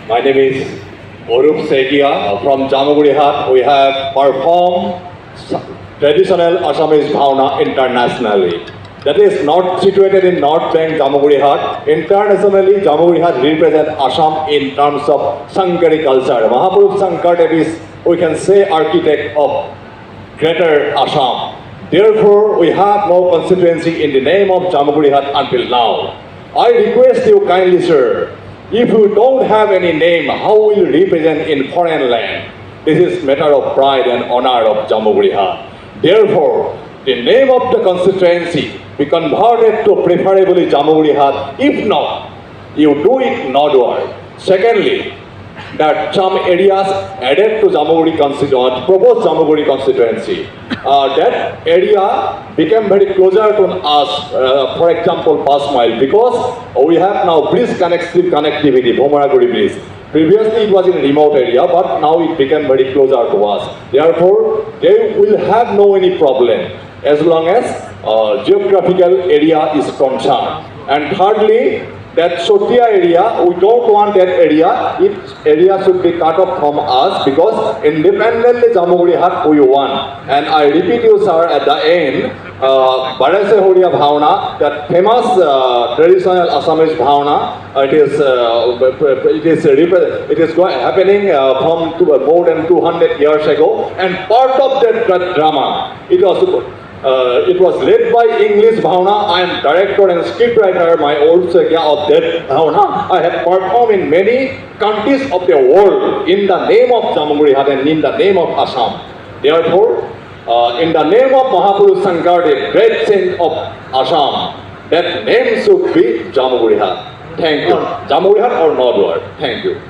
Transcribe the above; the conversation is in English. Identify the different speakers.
Speaker 1: My name is Orup Sekia from Jamagurihat. We have performed traditional Assamese Bhauna internationally. That is not situated in North Bank, Jamagurihat. Internationally, Jamagurihat represents Assam in terms of Sankari culture. Mahaprabhu Sankardev is, we can say, architect of Greater Assam. Therefore, we have no constituency in the name of Jamagurihat until now. I request you kindly, sir, if you don't have any name, how will you represent in foreign land? This is matter of pride and honor of Jamagurihat. Therefore, the name of the constituency be converted to preferably Jamagurihat. If not, you do it northward. Secondly, that some areas added to Jamaguri constituency, proposed Jamaguri constituency, that area became very closer to us, for example, Pass Mile, because we have now bridge connectivity, Bhomaraguri bridge. Previously it was in a remote area, but now it became very closer to us. Therefore, they will have no any problem as long as geographical area is concerned. And thirdly, that Sotia area, we don't want that area. Its area should be cut off from us because independently Jamagurihat we want. And I repeat you, sir, at the end, Barase Horia Bhauna, that famous traditional Assamese Bhauna, it is happening from more than 200 years ago. And part of that drama, it was led by English Bhauna. I am director and scriptwriter, my old Sekya of that Bhauna. I have performed in many countries of the world in the name of Jamagurihat and in the name of Assam. Therefore, in the name of Mahaprabhu Sankardev, great saint of Assam, that name should be Jamagurihat. Thank you. Jamagurihat or northward. Thank you.